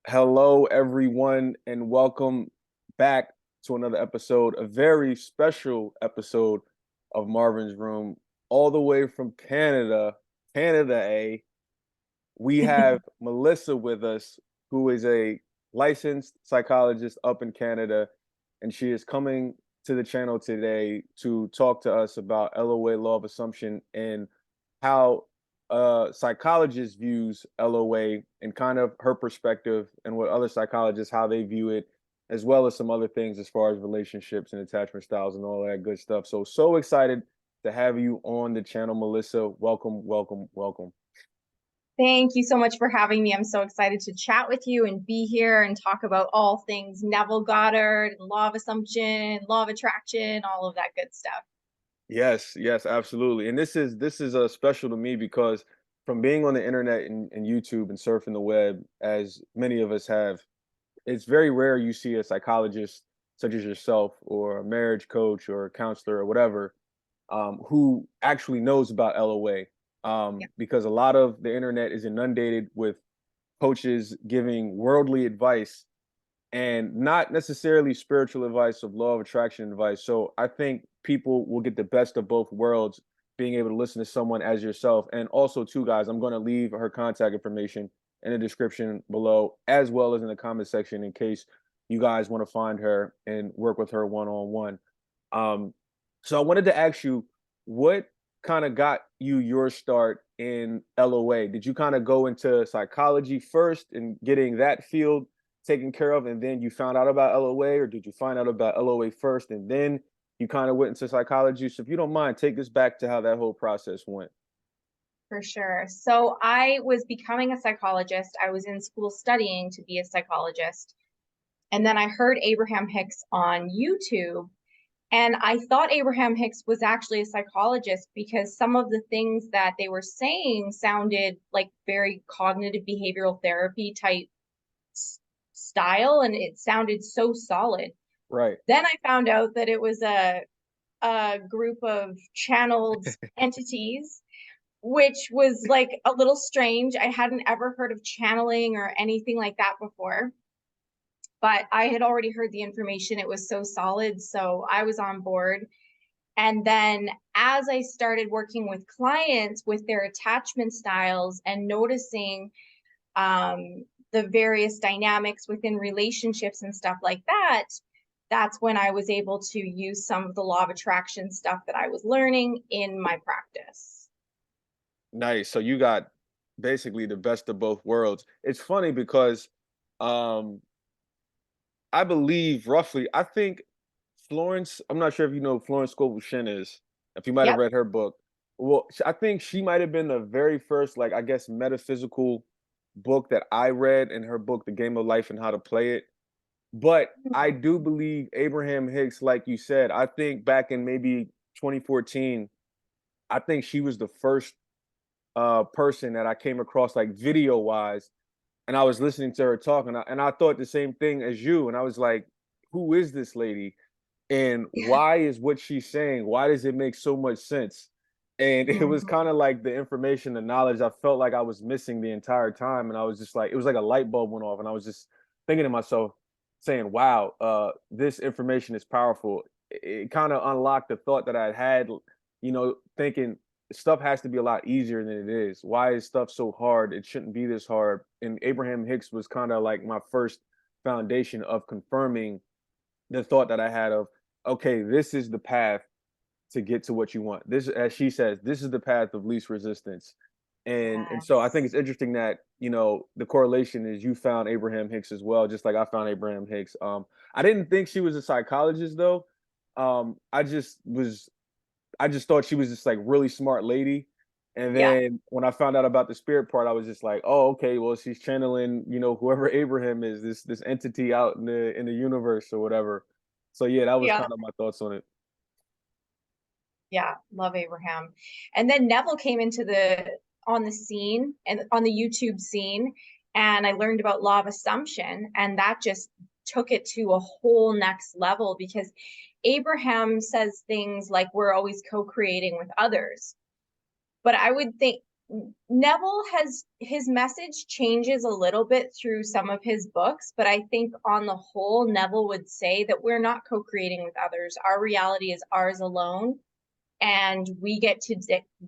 Hello, everyone, and welcome back to another episode, a very special episode of Marvin's Room, all the way from Canada. Canada, eh? We have Melissa with us, who is a licensed psychologist up in Canada, and she is coming to the channel today to talk to us about LOA, law of assumption, and how a psychologist views LOA and kind of her perspective and what other psychologists how they view it, as well as some other things as far as relationships and attachment styles and all that good stuff. So excited to have you on the channel, Melissa. Welcome, welcome, welcome. Thank you so much for having me. I'm so excited to chat with you and be here and talk about all things Neville Goddard, law of assumption, law of attraction, all of that good stuff. Yes, yes, absolutely. And this is special to me because from being on the internet and YouTube and surfing the web, as many of us have, it's very rare you see a psychologist such as yourself or a marriage coach or a counselor or whatever who actually knows about LOA. Yeah. Because a lot of the internet is inundated with coaches giving worldly advice and not necessarily spiritual advice of law of attraction advice. So I think people will get the best of both worlds being able to listen to someone as yourself. And also, too, guys, I'm going to leave her contact information in the description below, as well as in the comment section, in case you guys want to find her and work with her one on one. So I wanted to ask you, what kind of got you your start in LOA? Did you kind of go into psychology first and getting that field taken care of, and then you found out about LOA, or did you find out about LOA first and then you kind of went into psychology? So if you don't mind, take us back to how that whole process went. For sure. So I was becoming a psychologist. I was in school studying to be a psychologist. And then I heard Abraham Hicks on YouTube. And I thought Abraham Hicks was actually a psychologist because some of the things that they were saying sounded like very cognitive behavioral therapy type style, and it sounded so solid. Right. Then I found out that it was a group of channeled entities, which was like a little strange. I hadn't ever heard of channeling or anything like that before, but I had already heard the information. It was so solid, so I was on board. And then as I started working with clients with their attachment styles and noticing the various dynamics within relationships and stuff like that, that's when I was able to use some of the law of attraction stuff that I was learning in my practice. Nice. So you got basically the best of both worlds. It's funny because um I believe roughly, I think Florence, I'm not sure if you know who Florence Scovel Shinn is, if you might have Yep. read her book. Well, I think she might have been the very first, like, I guess, metaphysical book that I read in her book, The Game of Life and How to Play It. But I do believe Abraham Hicks, like you said, I think back in maybe 2014, I think she was the first person that I came across, like, video wise, and I was listening to her talk, and I thought the same thing as you, and I was like, "Who is this lady? And why is what she's saying? Why does it make so much sense?" And it was Mhm. kind of like the information, the knowledge I felt like I was missing the entire time, and I was just like, it was like a light bulb went off, and I was just thinking to myself, saying, "Wow, this information is powerful." It kind of unlocked the thought that I had, thinking stuff has to be a lot easier than it is. Why is stuff so hard? It shouldn't be this hard. And Abraham Hicks was kind of like my first foundation of confirming the thought that I had of, okay, this is the path to get to what you want. This, as she says, this is the path of least resistance. And so I think Yes. it's interesting that, the correlation is you found Abraham Hicks as well, just like I found Abraham Hicks. I didn't think she was a psychologist though. I just thought she was just like really smart lady. And Yeah. then when I found out about the spirit part, I was just like, oh, okay, well, she's channeling, whoever Abraham is, this entity out in the universe or whatever. So yeah, that was Yeah. kind of my thoughts on it. Yeah. Love Abraham. And then Neville came into the on the scene and on the YouTube scene, and I learned about law of assumption, and that just took it to a whole next level because Abraham says things like we're always co-creating with others. But I would think Neville has, his message changes a little bit through some of his books, but I think on the whole, Neville would say that we're not co-creating with others. Our reality is ours alone, and we get to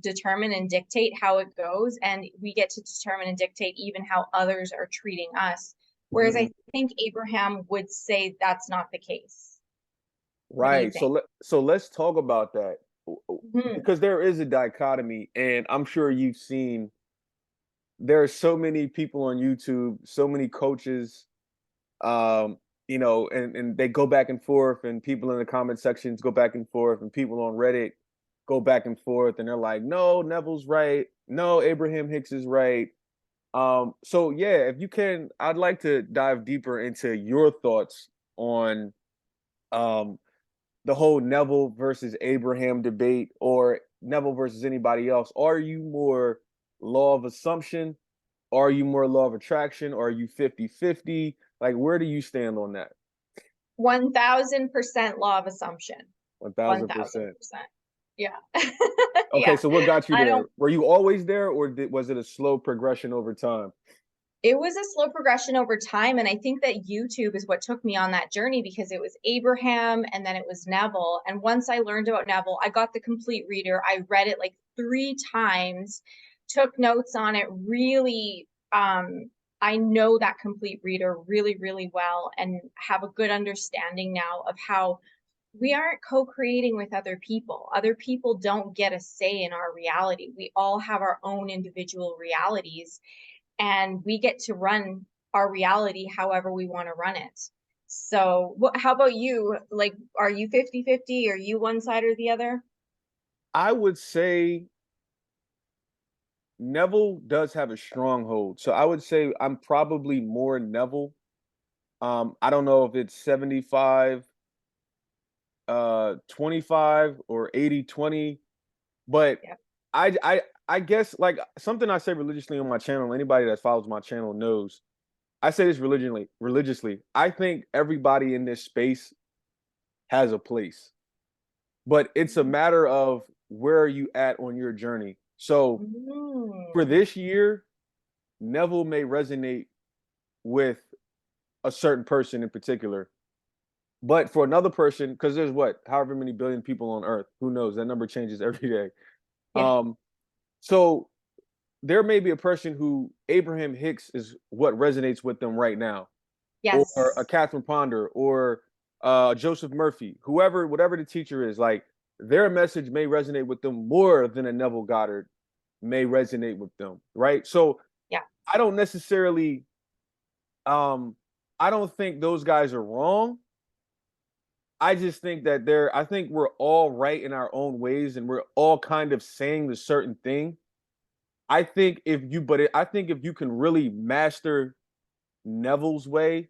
determine and dictate how it goes, and we get to determine and dictate even how others are treating us. Whereas Mhm. I think Abraham would say that's not the case. What do you Right. think? So let's talk about that Mhm. because there is a dichotomy, and I'm sure you've seen there are so many people on YouTube, so many coaches, um, and they go back and forth, and people in the comment sections go back and forth, and people on Reddit go back and forth, and they're like, "No, Neville's right. No, Abraham Hicks is right." So yeah, if you can, I'd like to dive deeper into your thoughts on um the whole Neville versus Abraham debate or Neville versus anybody else. Are you more law of assumption? Are you more law of attraction? Or are you 50-50? Like, where do you stand on that? 1000% law of assumption. 1000%. 1000%. Yeah. Okay, Yeah. so what got you I there? don't, Were you always there, or was it a slow progression over time? it was a slow progression over time. And I think that YouTube is what took me on that journey, because it was Abraham and then it was Neville. And once I learned about Neville, I got the complete reader. I read it like 3 times, took notes on it, really. I know that complete reader really, really well, and have a good understanding now of how we aren't co-creating with other people. Other people don't get a say in our reality. We all have our own individual realities, and we get to run our reality however we want to run it. So, how about you? Like, are you 50-50? Are you one side or the other? I would say Neville does have a stronghold. So I would say I'm probably more Neville. I don't know if it's 75 25 or 80-20, but Yeah. I guess like something I say religiously on my channel, anybody that follows my channel knows. I say this religiously. I think everybody in this space has a place, but it's a matter of where are you at on your journey. So for Mm. this year, Neville may resonate with a certain person in particular. But for another person, because there's what, however many billion people on Earth, who knows? That number changes every day. Yeah. Um, so there may be a person who Abraham Hicks is what resonates with them right now, or a Yes. Catherine Ponder, or Joseph Murphy, whoever, whatever the teacher is, like their message may resonate with them more than a Neville Goddard may resonate with them, right? So Yeah. I don't necessarily, um, I don't think those guys are wrong. I just think that I think we're all right in our own ways, and we're all kind of saying the certain thing. I think if you can really master Neville's way,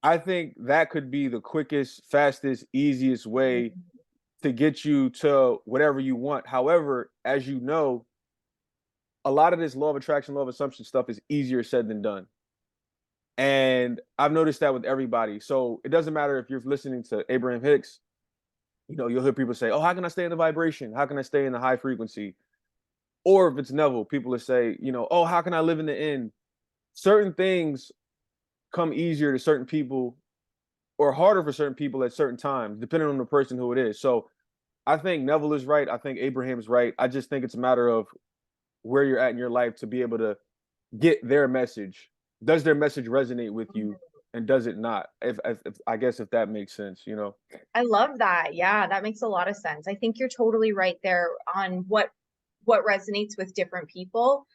I think that could be the quickest, fastest, easiest way Mm. to get you to whatever you want. However, as you know, a lot of this law of attraction, law of assumption stuff is easier said than done. And I've noticed that with everybody. So it doesn't matter if you're listening to Abraham Hicks, you'll hear people say, "Oh, how can I stay in the vibration? How can I stay in the high frequency?" Or if it's Neville, people will say, "Oh, how can I live in the end?" Certain things come easier to certain people or harder for certain people at certain times, depending on the person who it is. So I think Neville is right. I think Abraham is right. I just think it's a matter of where you're at in your life to be able to get their message. Does their message resonate with you, and does it not? If I guess if that makes sense. I love that. Yeah, that makes a lot of sense. I think you're totally right there on what resonates with different people.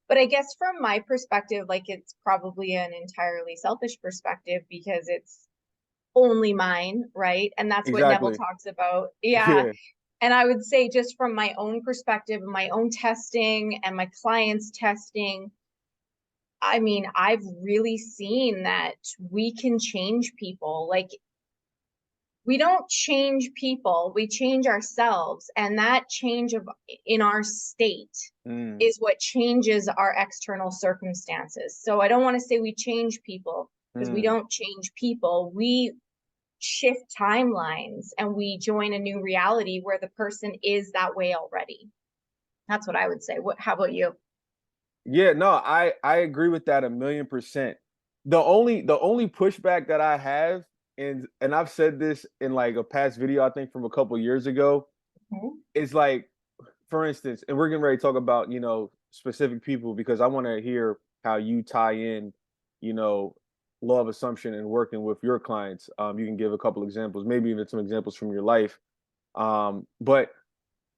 But I guess from my perspective, like, it's probably an entirely selfish perspective because it's only mine, right? And that's what Neville Exactly. talks about. Yeah. Yeah. And I would say, just from my own perspective and my own testing and my clients' testing, I mean, I've really seen that we can change people. Like, we don't change people, we change ourselves. And that change of in our state Mm, is what changes our external circumstances. So I don't want to say we change people, because we mm. don't change people. We shift timelines and we join a new reality where the person is that way already. That's what I would say. How about you? Yeah, no, I agree with that 1,000,000%. The only pushback that I have, and I've said this in like a past video, I think from a couple years ago, Mhm. is like, for instance, and we're getting ready to talk about, specific people because I want to hear how you tie in, you know, law of assumption and working with your clients. You can give a couple examples, maybe even some examples from your life. But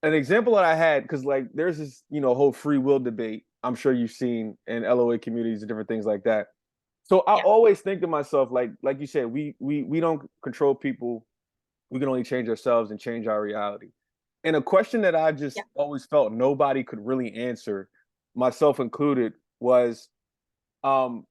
an example that I had, because like there's this, whole free will debate. I'm sure you've seen in LOA communities and different things like that. So I Yeah. always think to myself, like you said, we don't control people. We can only change ourselves and change our reality. And a question that I Yeah. just always felt nobody could really answer, myself included, was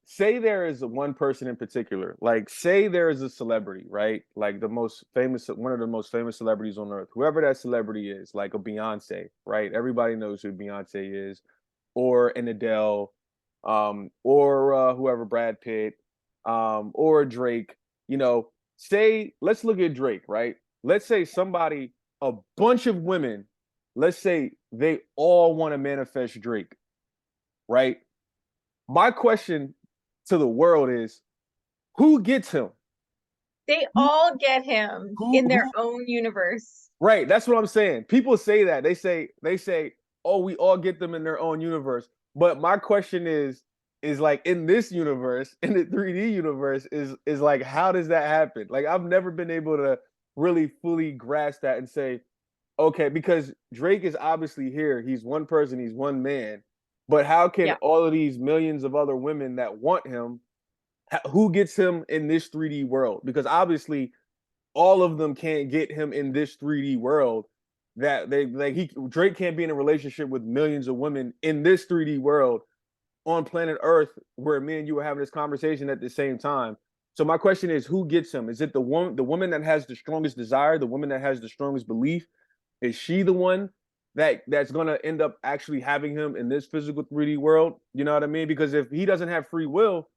say there is one person in particular, like say there is a celebrity, right? Like the most famous, one of the most famous celebrities on earth, whoever that celebrity is, like a Beyonce, right? Everybody knows who Beyonce is, or an Adele, or whoever, Brad Pitt, or Drake. Say let's look at Drake, right? Let's say somebody, a bunch of women, let's say they all want to manifest Drake, right? My question to the world is, who gets him? They Who all get him who in their who own universe. right, that's what I'm saying. People say that. They say, "Oh, we all get them in their own universe." But my question is like in this universe, in the 3D universe, is like how does that happen? Like I've never been able to really fully grasp that and say, okay, because Drake is obviously here. He's one person, he's one man. But how can Yeah. all of these millions of other women that want him, who gets him in this 3D world? Because obviously all of them can't get him in this 3D world. That they like he Drake can't be in a relationship with millions of women in this 3D world on planet Earth where me and you were having this conversation at the same time. So my question is, who gets him? Is it the woman that has the strongest desire, the woman that has the strongest belief? Is she the one that's gonna end up actually having him in this physical 3D world? You know what I mean? Because if he doesn't have free will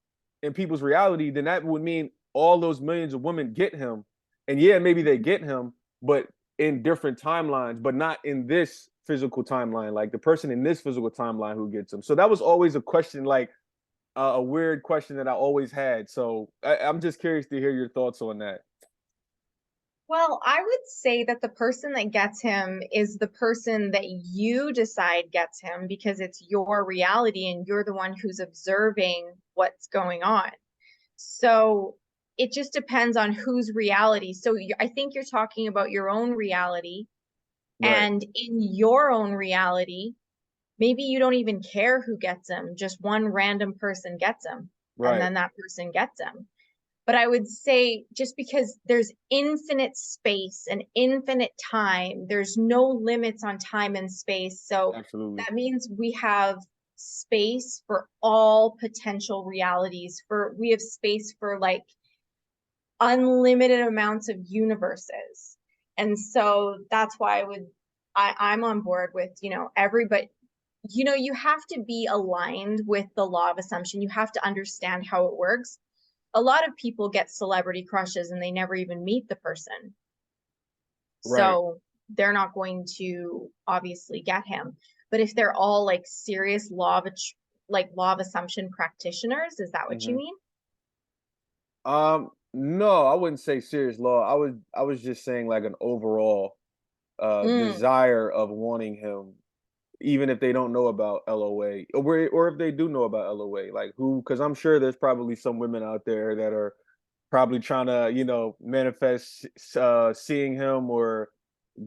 in people's reality, then that would mean all those millions of women get him. And yeah, maybe they get him, but in different timelines, but not in this physical timeline, like the person in this physical timeline who gets him. So that was always a question, like a weird question that I always had. So I'm just curious to hear your thoughts on that. Well, I would say that the person that gets him is the person that you decide gets him because it's your reality and you're the one who's observing what's going on. So it just depends on whose reality. So I think you're talking about your own reality. Right, And in your own reality, maybe you don't even care who gets him, just one random person gets him, and right, then that person gets him. But I would say just because there's infinite space and infinite time, there's no limits on time and space. So absolutely. that means we have space for all potential realities. For we have space for like unlimited amounts of universes. And so that's why I'm on board with, everybody, you have to be aligned with the law of assumption. You have to understand how it works. A lot of people get celebrity crushes and they never even meet the person. Right. So they're not going to obviously get him. But if they're all like serious law of assumption practitioners, is that what you Hmm. mean? No, I wouldn't say serious law. I was just saying like an overall Mm, desire of wanting him, even if they don't know about LOA, or if they do know about LOA, like who, because I'm sure there's probably some women out there that are probably trying to, manifest seeing him or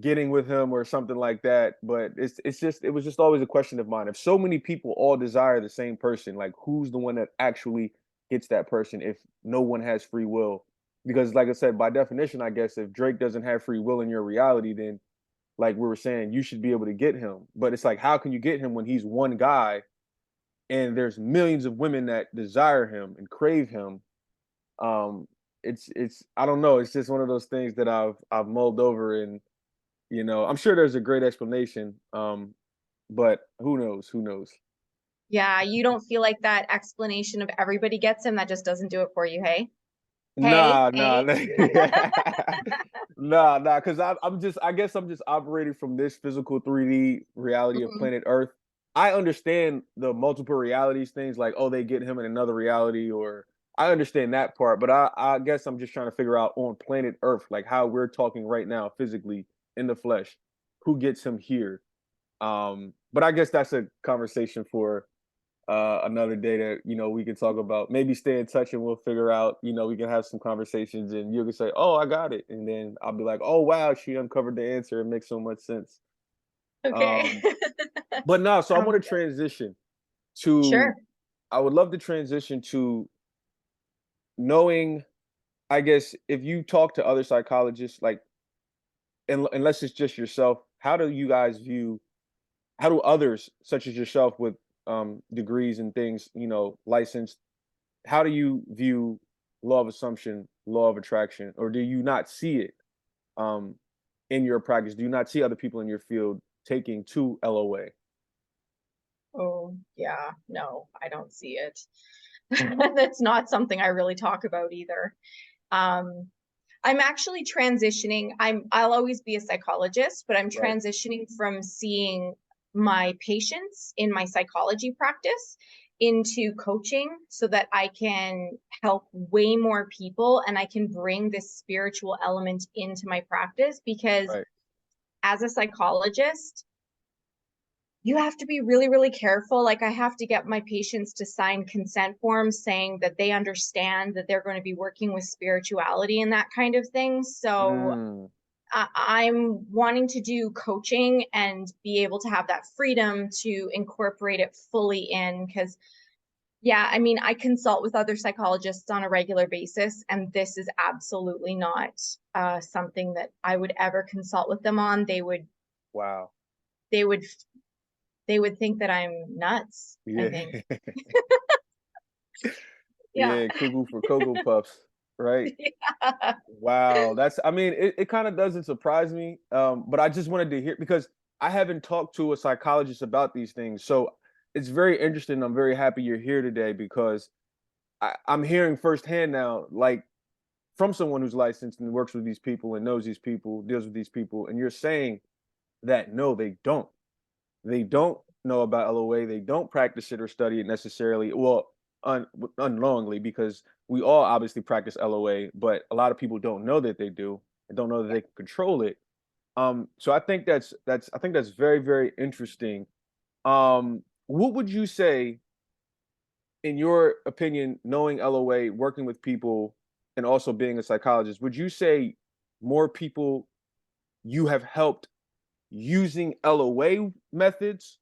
getting with him or something like that. But it was just always a question of mine. If so many people all desire the same person, like who's the one that actually gets that person if no one has free will? Because like I said, by definition, I guess if Drake doesn't have free will in your reality, then like we were saying, you should be able to get him. But it's like, how can you get him when he's one guy and there's millions of women that desire him and crave him? Um, it's I don't know. It's just one of those things that I've mulled over, and I'm sure there's a great explanation. But who knows? Who knows? yeah, you don't feel like that explanation of everybody gets him, that just doesn't do it for you, hey? Hey, Nah, nah, hey. nah, because I guess I'm just operating from this physical 3D reality of Mhm. planet Earth. I understand the multiple realities things like, oh, they get him in another reality, or I understand that part, but I guess I'm just trying to figure out on planet Earth, like how we're talking right now, physically in the flesh, who gets him here. But I guess that's a conversation for another day that we can talk about. Maybe stay in touch and we'll figure out. We can have some conversations, and you can say, "Oh, I got it," and then I'll be like, "Oh, wow, she uncovered the answer. It makes so much sense." Okay. Um, but no, so I Sounds want to good. transition to. Sure. I would love to transition to knowing. I guess if you talk to other psychologists, like, unless it's just yourself, how do you guys view? How do others, such as yourself, with degrees and things, licensed, how do you view law of assumption, law of attraction, or do you not see it um, in your practice? Do you not see other people in your field taking to LOA? Oh, yeah. No, I don't see it. That's not something I really talk about either. Um, I'm actually transitioning. I'll always be a psychologist, but I'm Right, transitioning from seeing my patients in my psychology practice into coaching so that I can help way more people and I can bring this spiritual element into my practice because right. as a psychologist, you have to be really, really careful. Like, I have to get my patients to sign consent forms saying that they understand that they're going to be working with spirituality and that kind of thing. So Mm, I'm wanting to do coaching and be able to have that freedom to incorporate it fully in. Because, yeah, I mean, I consult with other psychologists on a regular basis, and this is absolutely not something that I would ever consult with them on. wow. They would, they would think that I'm nuts, I Yeah. think. Yeah. Yeah, cuckoo for Cocoa Puffs, right? Yeah. Wow, I mean, it kind of doesn't surprise me, but I just wanted to hear because I haven't talked to a psychologist about these things. So it's very interesting. I'm very happy you're here today because I'm hearing firsthand now, like from someone who's licensed and works with these people and knows these people, deals with these people, and you're saying that no, they don't. They don't know about LOA. They don't practice it or study it necessarily. Well, unknowingly, because we all obviously practice LOA, but a lot of people don't know that they do and don't know that Yeah. they can control it. So I think that's very, very interesting. What would you say, in your opinion, knowing LOA, working with people, and also being a psychologist, would you say more people you have helped using LOA methods,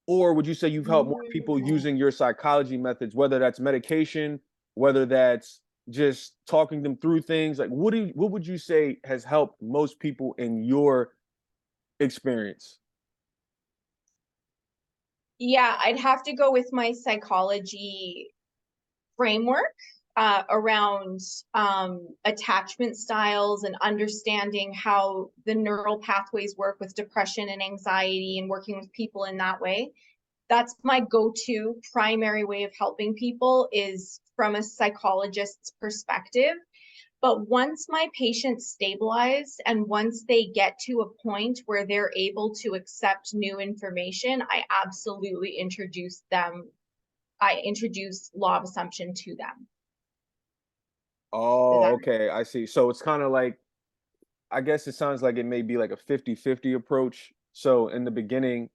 or would you say you've helped more people Mm. using your psychology methods, whether that's medication, whether that's just talking them through things? Like, what would you say has helped most people in your experience? Yeah, I'd have to go with my psychology framework around attachment styles and understanding how the neural pathways work with depression and anxiety and working with people in that way. That's my go-to primary way of helping people is from a psychologist's perspective. But once my patients stabilize and once they get to a point where they're able to accept new information, I introduce law of assumption to them. Does Oh, that okay, I see. So it's kind of like, I guess it sounds like it may be like a 50-50 approach. So in the beginning,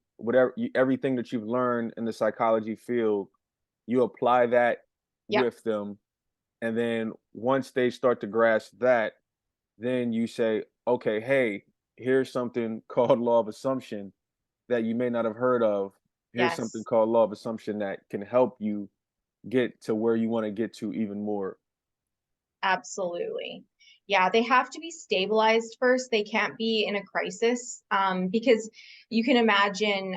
everything that you've learned in the psychology field, you apply that Yep. with them. And then once they start to grasp that, then you say, okay, hey, here's something called law of assumption that you may not have heard of. Here's something Yes, called law of assumption that can help you get to where you want to get to even more. absolutely. Yeah, they have to be stabilized first. They can't be in a crisis because you can imagine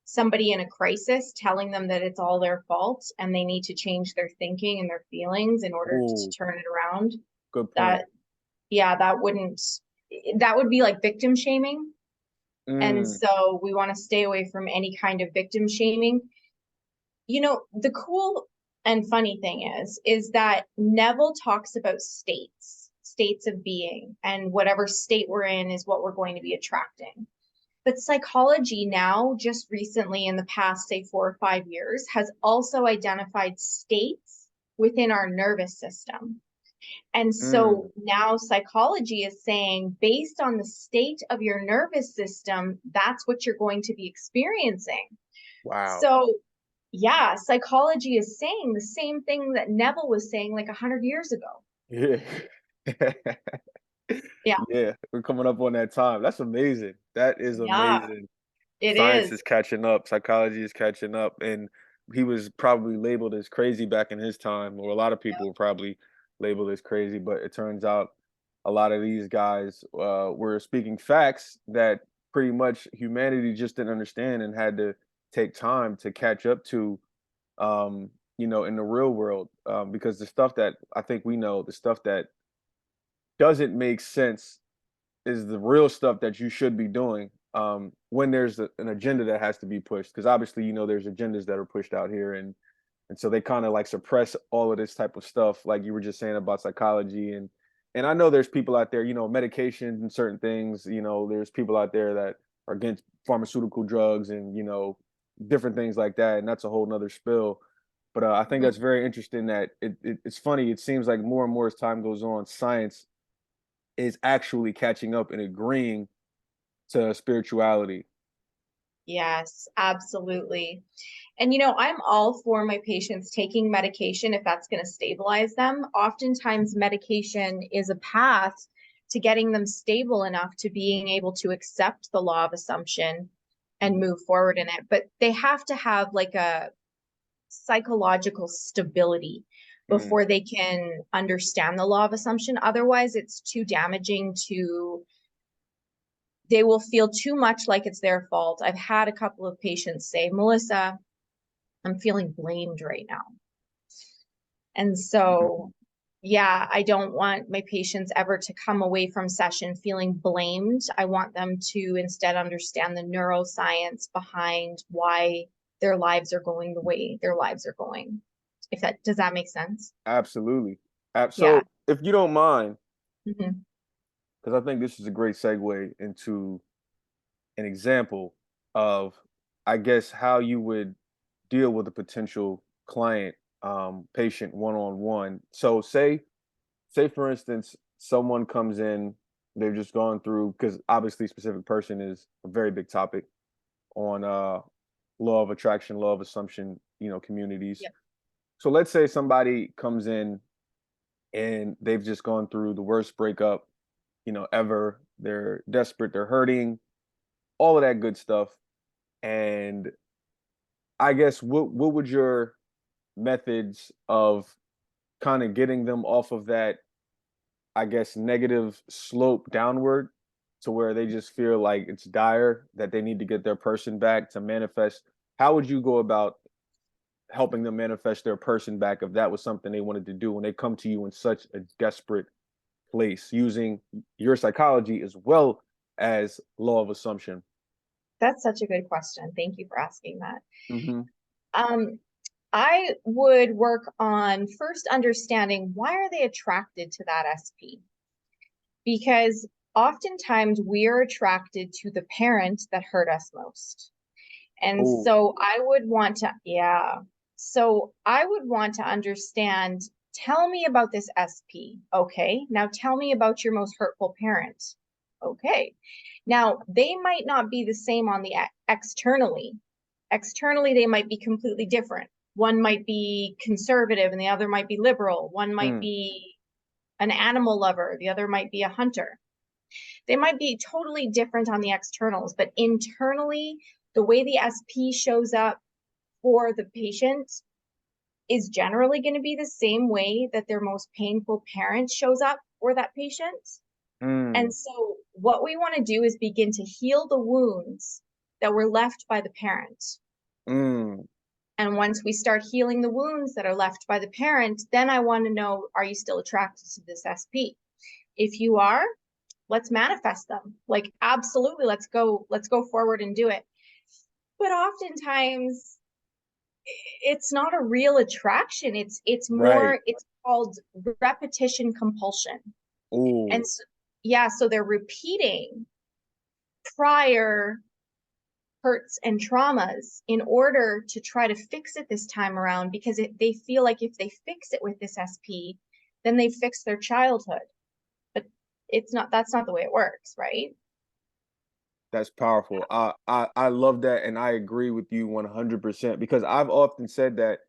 somebody in a crisis telling them that it's all their fault and they need to change their thinking and their feelings in order to Oh, turn it around. good point. That, yeah, that would be like victim shaming. And Mm, so we want to stay away from any kind of victim shaming. You know, the cool and funny thing is that Neville talks about states of being, and whatever state we're in is what we're going to be attracting. But psychology now, just recently in the past, say 4 or 5 years, has also identified states within our nervous system. And so Mm, now psychology is saying, based on the state of your nervous system, that's what you're going to be experiencing. wow. So, yeah, psychology is saying the same thing that Neville was saying like 100 years ago. Yeah. Yeah, Yeah, we're coming up on that time. That's amazing. That is yeah, amazing. it Science is. is catching up, psychology is catching up, and he was probably labeled as crazy back in his time, or a lot of people were probably labeled as crazy, but it turns out a lot of these guys were speaking facts that pretty much humanity just didn't understand and had to take time to catch up to, in the real world, because the stuff that I think we know, the stuff that doesn't make sense is the real stuff that you should be doing when there's an agenda that has to be pushed. Because obviously, there's agendas that are pushed out here, and so they kind of like suppress all of this type of stuff, like you were just saying about psychology. And I know there's people out there, medications and certain things. There's people out there that are against pharmaceutical drugs and different things like that, and that's a whole nother spill. But I think Mhm. that's very interesting that it's funny. It seems like more and more as time goes on, science is actually catching up and agreeing to spirituality. Yes, absolutely. And I'm all for my patients taking medication if that's going to stabilize them. Oftentimes, medication is a path to getting them stable enough to being able to accept the law of assumption and Mhm. move forward in it. But they have to have like a psychological stability Mm, before they can understand the law of assumption. Otherwise, it's too damaging to, they will feel too much like it's their fault. I've had a couple of patients say, Melissa, I'm feeling blamed right now. And so, mhm. yeah, I don't want my patients ever to come away from session feeling blamed. I want them to instead understand the neuroscience behind why their lives are going the way their lives are going. If that does that make sense? Absolutely. Yeah. So, if you don't mind, Mhm. because I think this is a great segue into an example of, I guess, how you would deal with a potential client, patient one on one. So, say for instance, someone comes in, they've just gone through, because obviously, specific person is a very big topic on law of attraction, law of assumption, communities. Yep. So let's say somebody comes in and they've just gone through the worst breakup, ever. They're desperate, they're hurting, all of that good stuff. And I guess what would your methods of kind of getting them off of that, I guess, negative slope downward to where they just feel like it's dire that they need to get their person back to manifest? How would you go about helping them manifest their person back if that was something they wanted to do when they come to you in such a desperate place using your psychology as well as law of assumption? That's such a good question. Thank you for asking that. Hmm. Um, I would work on first understanding why are they attracted to that SP? Because oftentimes we are attracted to the parent that hurt us most. And Oh, so I would want to, yeah. So I would want to understand, tell me about this SP. Okay. Now tell me about your most hurtful parent. Okay. Now they might not be the same on the externally. Externally, they might be completely different. One might be conservative and the other might be liberal. One might mm, be an animal lover, the other might be a hunter. They might be totally different on the externals, but internally, the way the SP shows up for the patient is generally going to be the same way that their most painful parent shows up for that patient. And mm, so, what we want to do is begin to heal the wounds that were left by the parent. mm, And once we start healing the wounds that are left by the parent, then I want to know, are you still attracted to this SP? If you are, let's manifest them. Like, absolutely, let's go forward and do it. But oftentimes it's not a real attraction. It's Right. more, it's called repetition compulsion. And Oh, so, yeah, so they're repeating prior hurts and traumas in order to try to fix it this time around, because they feel like if they fix it with this SP, then they fix their childhood. But it's not, that's not the way it works, right? that's powerful. I love that, and I agree with you 100% because I've often said that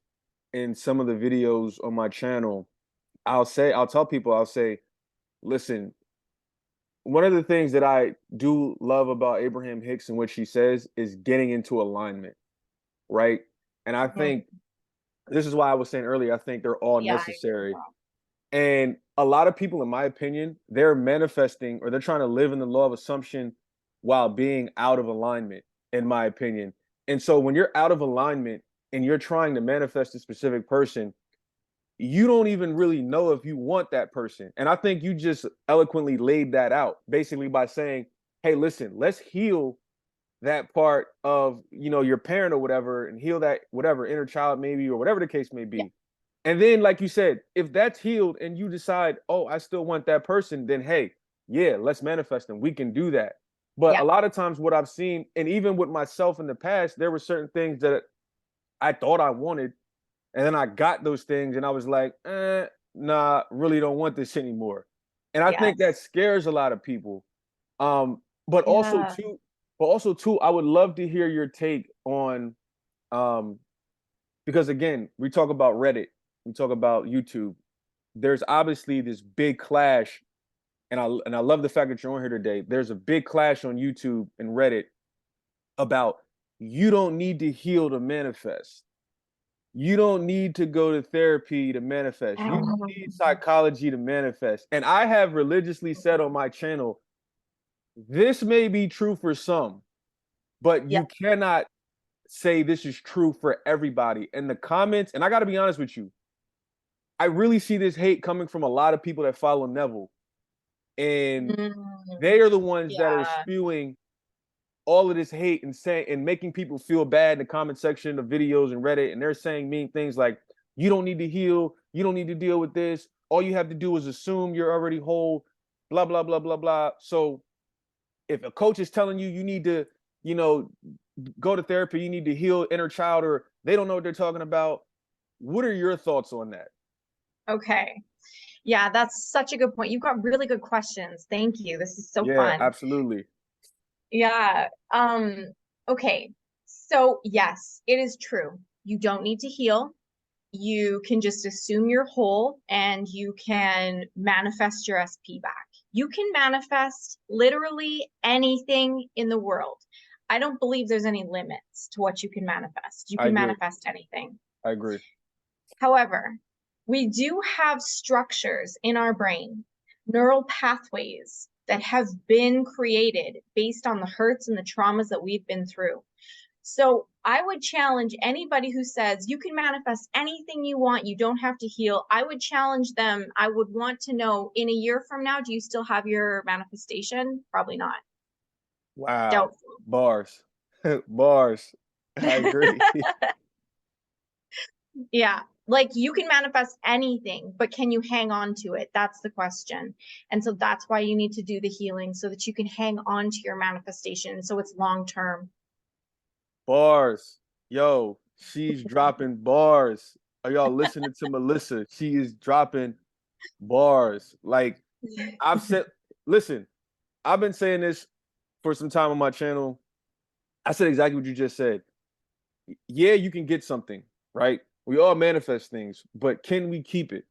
in some of the videos on my channel. I'll tell people, I'll say, listen, one of the things that I do love about Abraham Hicks and what she says is getting into alignment, right? And I Mhm. think this is why I was saying earlier, I think they're all Yeah, I agree as necessary. well. And a lot of people, in my opinion, they're manifesting or they're trying to live in the law of assumption while being out of alignment, in my opinion. And so when you're out of alignment and you're trying to manifest a specific person, you don't even really know if you want that person. And I think you just eloquently laid that out basically by saying, hey, listen, let's heal that part of, your parent or whatever, and heal that whatever inner child maybe, or whatever the case may Yeah, be. And then, like you said, if that's healed and you decide, oh, I still want that person, then hey, yeah, let's manifest them. We can do that. But yeah, a lot of times, what I've seen, and even with myself in the past, there were certain things that I thought I wanted, and then I got those things, and I was like, nah, really don't want this anymore. And I think that yes. scares a lot of people. Um, but also Yeah. too, but also too, I would love to hear your take on um, because again, we talk about Reddit, we talk about YouTube. There's obviously this big clash, and I love the fact that you're on here today. There's a big clash on YouTube and Reddit about you don't need to heal to manifest. You don't need to go to therapy to manifest. You don't need psychology to manifest. And I have religiously said on my channel, this may be true for some, but Yeah. you cannot say this is true for everybody. And the comments, and I got to be honest with you, I really see this hate coming from a lot of people that follow Neville. And Mm, they are the ones that are yeah. spewing all of this hate and saying and making people feel bad in the comment section of videos and Reddit. And they're saying mean things like, you don't need to heal, you don't need to deal with this. All you have to do is assume you're already whole, blah, blah, blah, blah, blah. So if a coach is telling you you need to, you know, go to therapy, you need to heal inner child, or they don't know what they're talking about. What are your thoughts on that? Okay. Yeah, that's such a good point. You've got really good questions. Thank you. This is so Yeah, fun. absolutely. Yeah. Okay. So yes, it is true. You don't need to heal. You can just assume you're whole and you can manifest your SP back. You can manifest literally anything in the world. I don't believe there's any limits to what you can manifest. You I can agree. manifest anything. I agree. However, we do have structures in our brain, neural pathways that have been created based on the hurts and the traumas that we've been through. So I would challenge anybody who says you can manifest anything you want, you don't have to heal. I would challenge them. I would want to know, in a year from now, do you still have your manifestation? Probably not. Wow. Doubtful. Bars. Bars. I agree. Yeah, like you can manifest anything, but can you hang on to it? That's the question. And so that's why you need to do the healing, so that you can hang on to your manifestation so it's long term. Bars. Yo, she's dropping bars. Are y'all listening to Melissa? She is dropping bars. Like I've said, listen, I've been saying this for some time on my channel. I said exactly what you just said. Yeah, you can get something, right? We all manifest things, but can we keep it?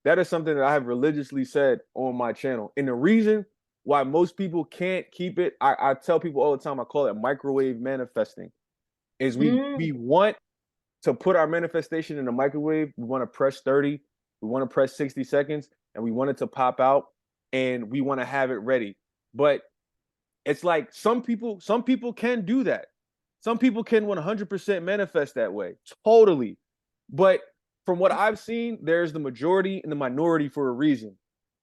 That is something that I have religiously said on my channel. And the reason why most people can't keep it, I tell people all the time, I call it microwave manifesting, is we Mm, want to put our manifestation in the microwave. We want to press 30, we want to press 60 seconds, and we want it to pop out, and we want to have it ready. But it's like some people can do that. Some people can 100% manifest that way. Totally. But from what I've seen, there's the majority and the minority for a reason.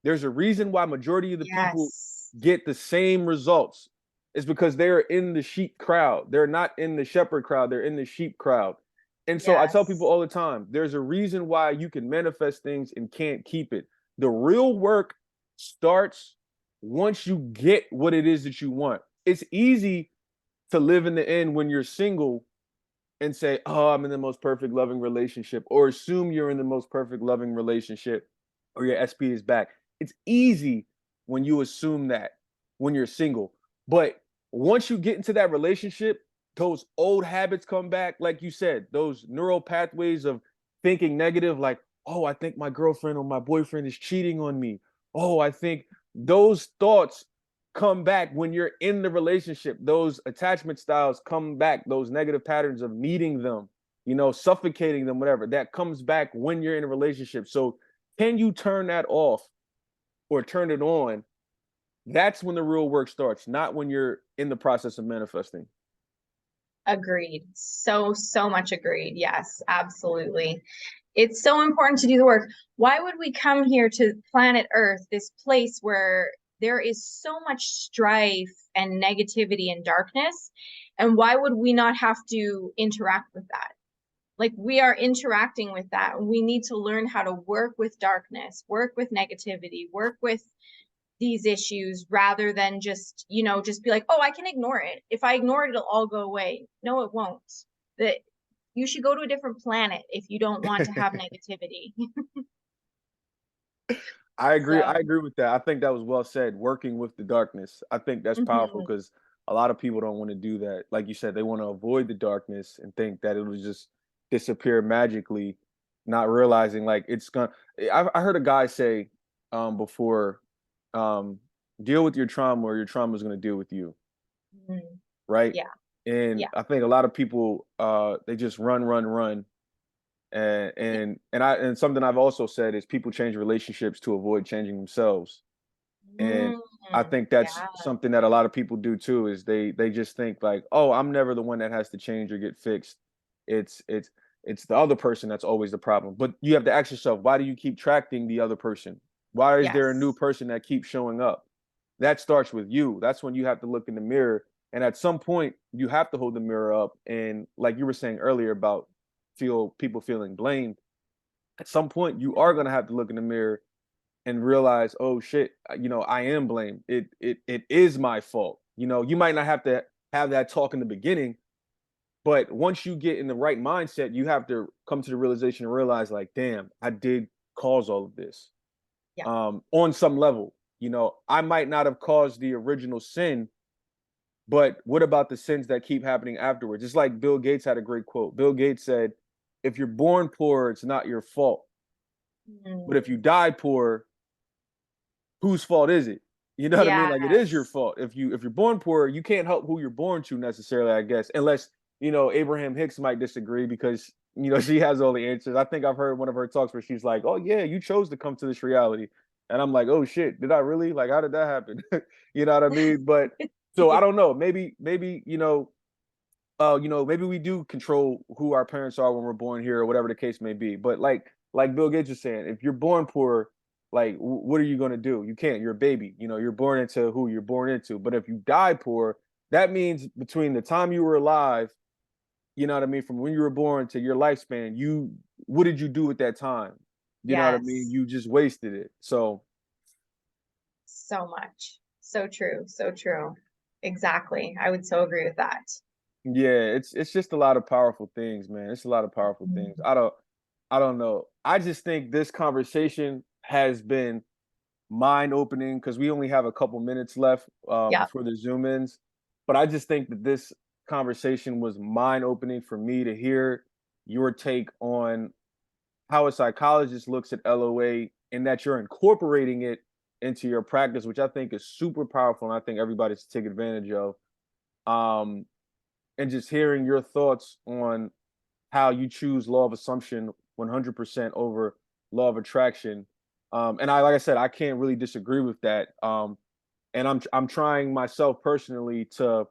There's a reason why majority of the people yes. get the same results. It's because they're in the sheep crowd. They're not in the shepherd crowd. They're in the sheep crowd. And so I tell people Yes. all the time, there's a reason why you can manifest things and can't keep it. The real work starts once you get what it is that you want. It's easy to live in the end when you're single and say, "Oh, I'm in the most perfect loving relationship," or assume you're in the most perfect loving relationship, or your SP is back. It's easy when you assume that when you're single. But once you get into that relationship, those old habits come back, like you said, those neural pathways of thinking negative, like, "Oh, I think my girlfriend or my boyfriend is cheating on me. Oh, I think," those thoughts come back when you're in the relationship. Those attachment styles come back, those negative patterns of needing them, suffocating them, whatever. That comes back when you're in a relationship. So, can you turn that off or turn it on? That's when the real work starts, not when you're in the process of manifesting. Agreed. So, so much agreed. Yes, absolutely. It's so important to do the work. Why would we come here to planet Earth, this place where there is so much strife and negativity and darkness? And why would we not have to interact with that? Like, we are interacting with that. We need to learn how to work with darkness, work with negativity, work with these issues rather than just, just be like, oh, I can ignore it. If I ignore it, it'll all go away. No, it won't. That you should go to a different planet if you don't want to have negativity. I agree. I So, agree with that. I think that was well said. Working with the darkness. I think that's powerful mhm, because a lot of people don't want to do that. Like you said, they want to avoid the darkness and think that it will just disappear magically, not realizing like it's gonna. I heard a guy say before, um, deal with your trauma or your trauma is gonna deal with you, mhm, right? yeah, And yeah, I think a lot of people they just run, run, run, yeah. and something I've also said is people change relationships to avoid changing themselves. And I think that's Yeah. something that a lot of people do too, is they just think like, "Oh, I'm never the one that has to change or get fixed. It's it's it's the other person that's always the problem." But you have to ask yourself, why do you keep tracking the other person? Why is there a new Yes. person that keeps showing up? That starts with you. That's when you have to look in the mirror. And at some point, you have to hold the mirror up. And like you were saying earlier about people feeling blamed, at some point you are Mhm. gonna have to look in the mirror and realize, oh shit, I am blamed. It is my fault. You might not have to have that talk in the beginning, but once you get in the right mindset, you have to come to the realization and realize, like, damn, I did cause all of this. Yeah. On some level, I might not have caused the original sin, but what about the sins that keep happening afterwards? It's like Bill Gates had a great quote. Bill Gates said, if you're born poor, it's not your fault. But if you Mm. die poor, whose fault is it? You know what I mean? Like it is your Yes. fault. If you're born poor, you can't help who you're born to necessarily, I guess, unless Abraham Hicks might disagree because she has all the answers. I think I've heard one of her talks where she's like, "Oh yeah, you chose to come to this reality," and I'm like, "Oh shit, did I really? Like, how did that happen?" You know what I mean? But so I Yeah. don't know. Maybe maybe we do control who our parents are when we're born here or whatever the case may be. But like Bill Gates was saying, if you're born poor, like what are you going to do? You can't. You're a baby. You're born into who you're born into. But if you die poor, that means between the time you were alive, you know what I mean, from when you were born to your lifespan, what did you do at that time? You know what I mean? Yes. You just wasted it. So So much. So true. So true. Exactly. I would so agree with that. yeah, it's just a lot of powerful things, man. It's a lot of powerful things. Mhm. I don't know. I just think this conversation has been mind opening because we only have a couple minutes left Yeah. before the zoom ins. But I just think that this conversation was mind opening for me to hear your take on how a psychologist looks at LOA and that you're incorporating it into your practice, which I think is super powerful and I think everybody should take advantage of. Um, and just hearing your thoughts on how you choose law of assumption 100% over law of attraction. And like I said, I can't really disagree with that. And I'm trying myself personally to,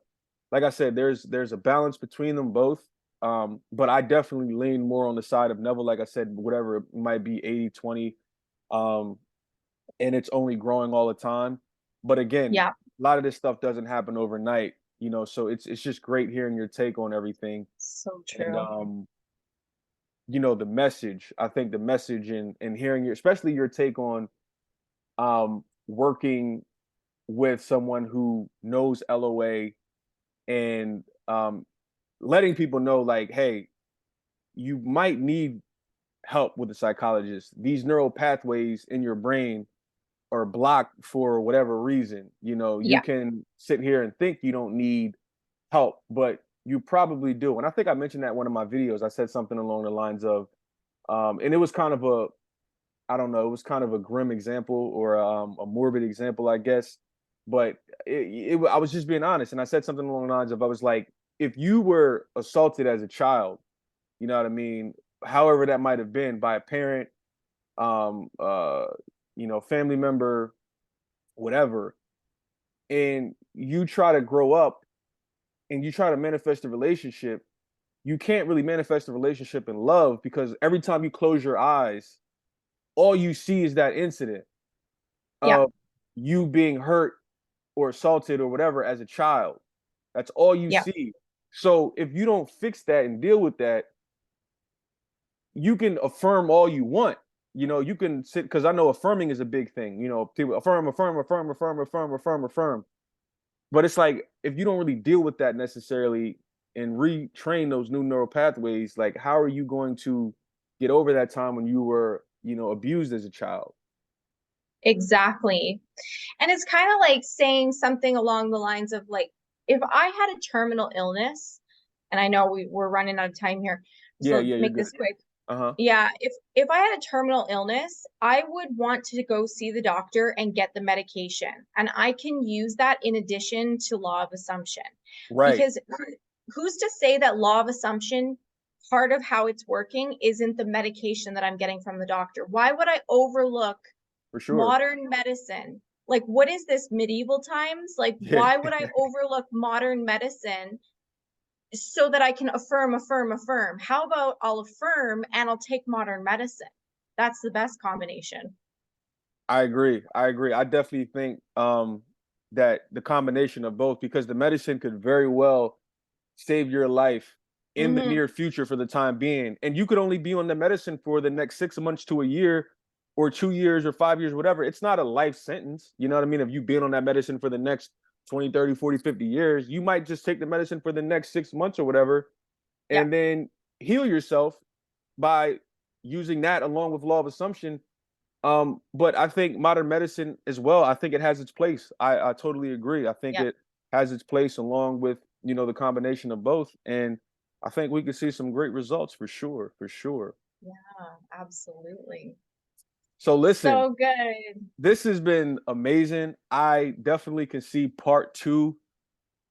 like I said, there's a balance between them both. But I definitely lean more on the side of Neville, like I said, whatever it might be 80-20. Um, and it's only growing all the time. But again, Yeah. a lot of this stuff doesn't happen overnight, so it's just great hearing your take on everything. So And true. the message. I think the message and hearing your, especially your take on working with someone who knows LOA and letting people know like, hey, you might need help with a psychologist. These neural pathways in your brain are blocked for whatever reason. You Yeah. can sit here and think you don't need help, but you probably do. And I think I mentioned that in one of my videos. I said something along the lines of, and it was kind of a, I don't know, it was kind of a grim example or a morbid example, I guess. But I was just being honest. And I said something along the lines of, I was like, if you were assaulted as a child, you know what I mean? However that might have been by a parent, um, uh, family member, whatever, and you try to grow up and you try to manifest a relationship, you can't really manifest a relationship in love because every time you close your eyes, all you see is that incident Yeah. of you being hurt or assaulted or whatever as a child. That's all you Yeah. see. So if you don't fix that and deal with that, you can affirm all you want. You can sit, because I know affirming is a big thing. People affirm, affirm, affirm, affirm, affirm, affirm, affirm. But it's like if you don't really deal with that necessarily and retrain those new neural pathways, like how are you going to get over that time when you were, abused as a child? Exactly. And it's kind of like saying something along the lines of like, if I had a terminal illness, and I know we're running out of time here, Yeah, so yeah, you're make good. this quick. Uh-huh. Yeah, if I had a terminal illness, I would want to go see the doctor and get the medication. And I can use that in addition to law of assumption. Right. Because who's to say that law of assumption, part of how it's working isn't the medication that I'm getting from the doctor? Why would I overlook For sure. modern medicine? Like, what is this, medieval times? Like, Yeah. why would I overlook modern medicine so that I can affirm, affirm, affirm? How about I'll affirm and I'll take modern medicine? That's the best combination. I agree. I agree. I definitely think that the combination of both, because the medicine could very well save your life in the Mm-hmm. near future for the time being. And you could only be on the medicine for the next 6 months to a year or 2 years or 5 years, whatever. It's not a life sentence. You know what I mean? If you've been on that medicine for the next 20, 30, 40, 50 years, you might just take the medicine for the next 6 months or whatever, Yeah. and then heal yourself by using that along with law of assumption. But I think modern medicine as well, I think it has its place. I totally agree. I think Yeah. it has its place along with, the combination of both. And I think we could see some great results for sure, for sure. Yeah, absolutely. So listen, So good. this has been amazing. I definitely can see part two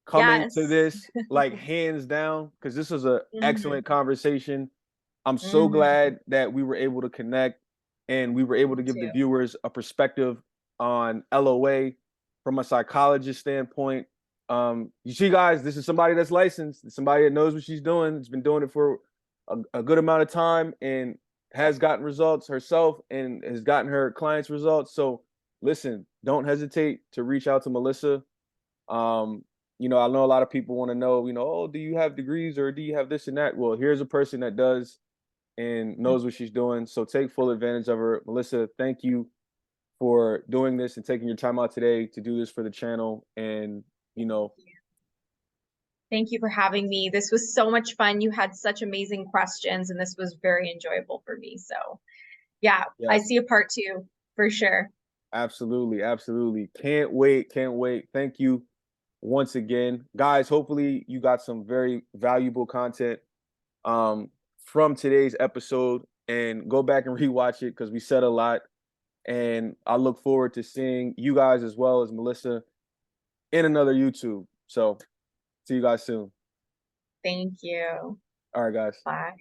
coming to Yes. this, like hands down, because this was an Mm-hmm. excellent conversation. I'm so Mm-hmm. glad that we were able to connect and we were able Me to give the too. viewers a perspective on LOA from a psychologist standpoint. You see, guys, this is somebody that's licensed, somebody that knows what she's doing. Has been doing it for a good amount of time and Yeah. has gotten results herself and has gotten her clients results. So, listen, don't hesitate to reach out to Melissa. Um, I know a lot of people want to know, oh, do you have degrees or do you have this and that? Well, here's a person that does and knows what she's doing. So take full advantage of her. Melissa, thank you for doing this and taking your time out today to do this for the channel. And, you Thank know, you. Thank you for having me. This was so much fun. You had such amazing questions, and this was very enjoyable for me. So, yeah, I yes, see a part two for sure. absolutely, absolutely. Can't wait, can't wait. Thank you once again. Guys, hopefully you got some very valuable content um from today's episode and go back and rewatch it because we said a lot. And I look forward to seeing you guys as well as Melissa in another YouTube. So see you guys soon. Thank you. All right, guys. Bye.